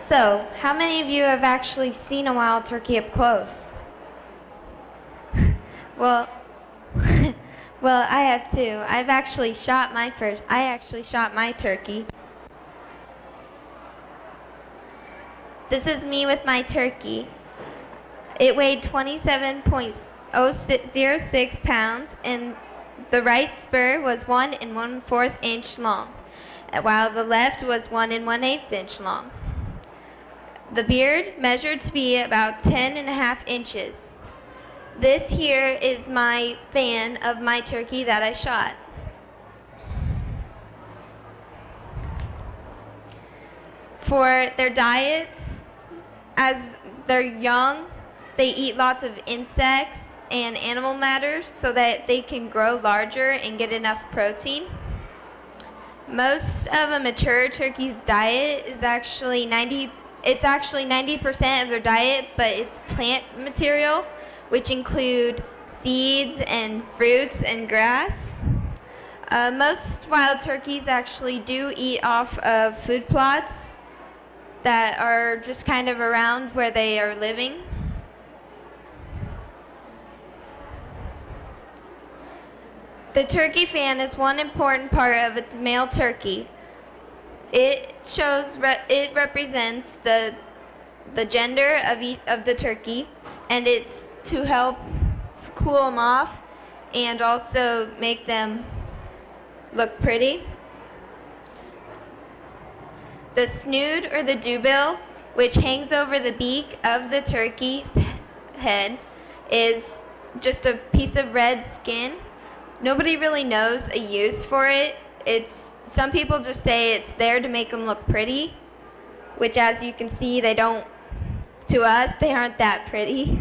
So, how many of you have actually seen a wild turkey up close? Well, well, I have too. I actually shot my turkey. This is me with my turkey. It weighed 27.006 pounds, and the right spur was 1 1/4 inch long, while the left was 1 1/8 inch long. The beard measured to be about 10.5 inches. This here is my fan of my turkey that I shot. For their diets, as they're young, they eat lots of insects and animal matter so that they can grow larger and get enough protein. Most of a mature turkey's diet is actually 90% of their diet, but it's plant material, which include seeds and fruits and grass. Most wild turkeys actually do eat off of food plots that are just kind of around where they are living. The turkey fan is one important part of a male turkey. It represents the gender of the turkey, and it's to help cool them off and also make them look pretty. The snood or the dewbill, which hangs over the beak of the turkey's head, is just a piece of red skin. Nobody really knows a use for it. Some people just say it's there to make them look pretty, which, as you can see, they don't. To us, they aren't that pretty.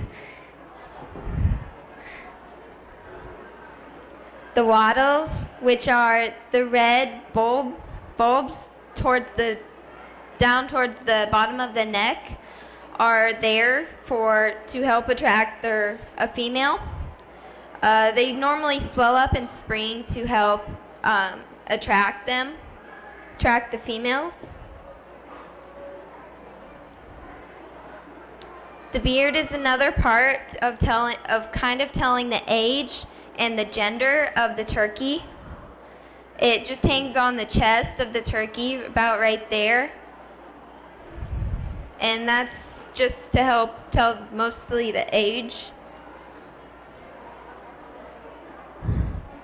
The wattles, which are the red bulbs down towards the bottom of the neck, are there to help attract a female. They normally swell up in spring to help attract the females. The beard is another part of kind of telling the age and the gender of the turkey. It just hangs on the chest of the turkey about right there. And that's just to help tell mostly the age.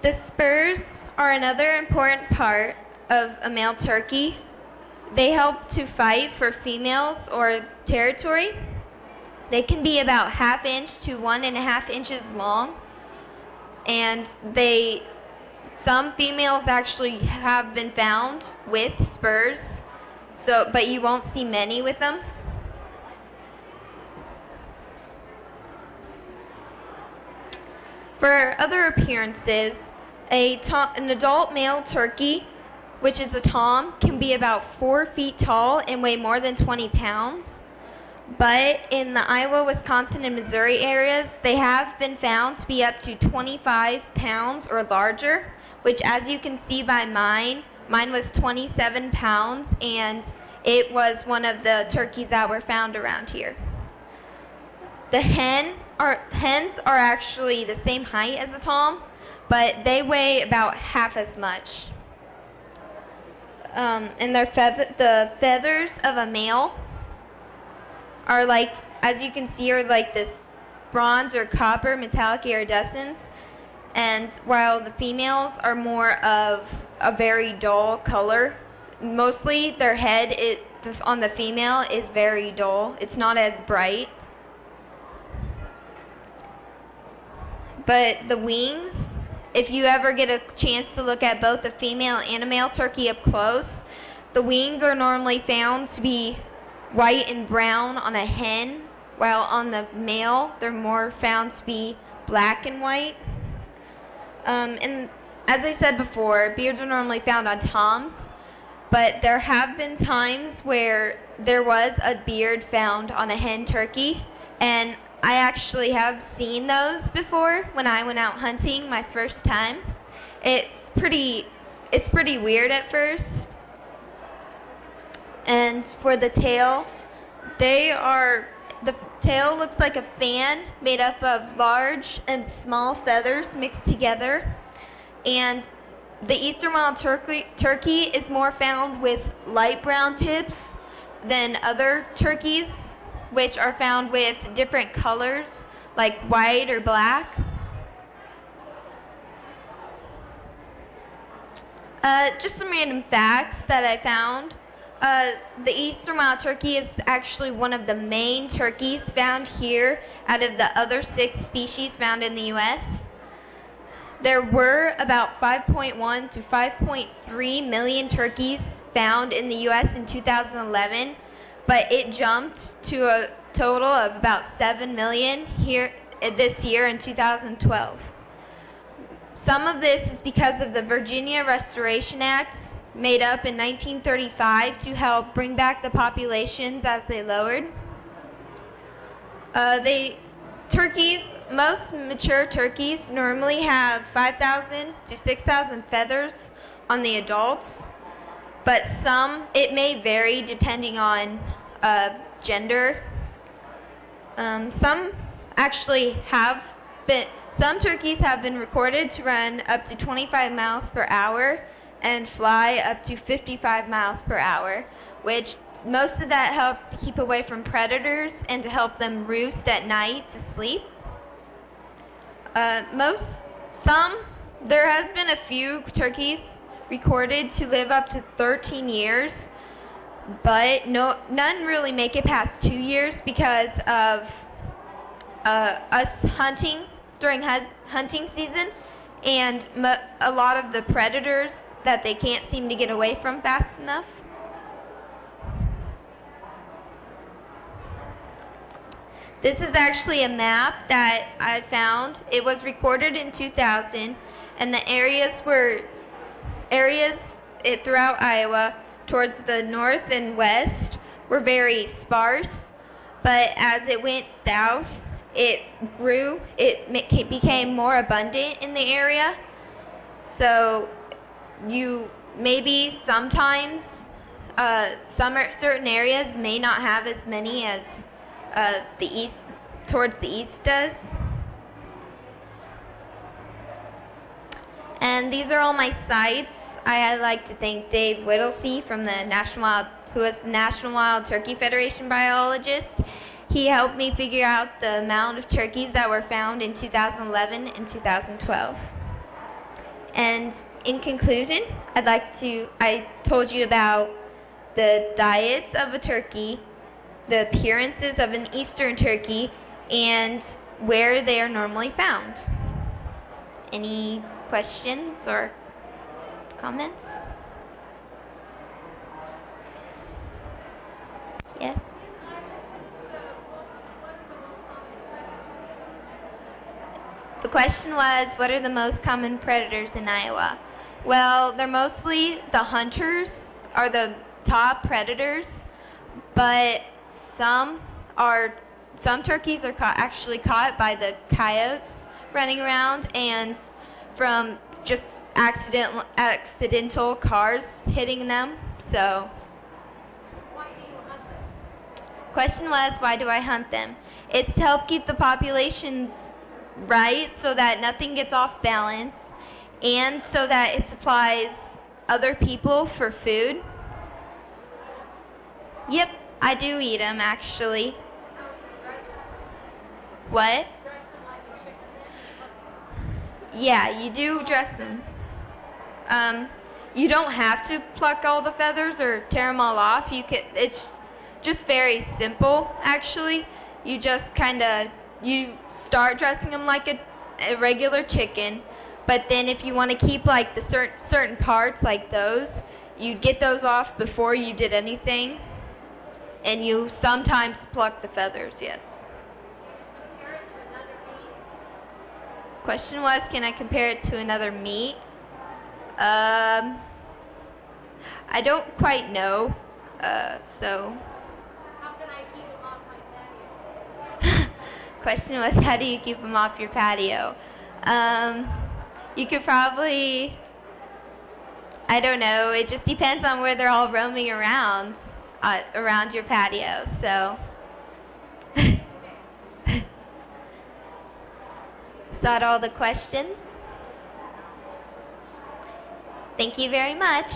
The spurs are another important part of a male turkey. They help to fight for females or territory. They can be about 1/2 inch to 1.5 inches long, and some females actually have been found with spurs, but you won't see many with them. For other appearances, an adult male turkey, which is a tom, can be about 4 feet tall and weigh more than 20 pounds. But in the Iowa, Wisconsin, and Missouri areas, they have been found to be up to 25 pounds or larger, which, as you can see by mine was 27 pounds, and it was one of the turkeys that were found around here. The hens are actually the same height as a tom, but they weigh about half as much. And the feathers of a male are like, as you can see, are like this bronze or copper metallic iridescence, and while the females are more of a very dull color. Mostly their head on the female is very dull. It's not as bright. But the wings, if you ever get a chance to look at both a female and a male turkey up close, the wings are normally found to be white and brown on a hen, while on the male they're more found to be black and white. And as I said before, beards are normally found on toms, but there have been times where there was a beard found on a hen turkey, and I actually have seen those before when I went out hunting my first time. It's pretty weird at first. And for the tail, The tail looks like a fan made up of large and small feathers mixed together. And the eastern wild turkey is more found with light brown tips than other turkeys, which are found with different colors like white or black. Just some random facts that I found. The eastern wild turkey is actually one of the main turkeys found here out of the other 6 species found in the U.S. There were about 5.1 to 5.3 million turkeys found in the U.S. in 2011, but it jumped to a total of about 7 million this year in 2012. Some of this is because of the Virginia Restoration Act, made up in 1935 to help bring back the populations as they lowered. Most mature turkeys normally have 5,000 to 6,000 feathers on the adults, but it may vary depending on gender. Some turkeys have been recorded to run up to 25 miles per hour and fly up to 55 miles per hour, which most of that helps to keep away from predators and to help them roost at night to sleep. There has been a few turkeys recorded to live up to 13 years, but none really make it past 2 years because of us hunting during hunting season and a lot of the predators that they can't seem to get away from fast enough. This is actually a map that I found. It was recorded in 2000, and the areas throughout Iowa towards the north and west were very sparse, but as it went south, it grew. It became more abundant in the area. So sometimes certain areas may not have as many as towards the east does. And these are all my sites. I'd like to thank Dave Whittlesey who is the National Wild Turkey Federation biologist. He helped me figure out the amount of turkeys that were found in 2011 and 2012. And in conclusion, I told you about the diets of a turkey, the appearances of an eastern turkey, and where they are normally found. Any questions or comments? Yes? The question was, what are the most common predators in Iowa? Well, they're mostly the hunters are the top predators, but some turkeys are actually caught by the coyotes running around and from just accidental cars hitting them. So, question was, why do I hunt them? It's to help keep the populations right so that nothing gets off balance and so that it supplies other people for food. Yep, I do eat them actually. What? Yeah, you do dress them. You don't have to pluck all the feathers or tear them all off. It's just very simple actually. You start dressing them like a regular chicken, but then if you want to keep like the certain parts like those, you'd get those off before you did anything, and you sometimes pluck the feathers, yes. Question was, can I compare it to another meat? I don't quite know, so. How can I keep them off my patio? Question was, how do you keep them off your patio? You could probably, I don't know, it just depends on where they're all roaming around your patio, so Is that all the questions? Thank you very much.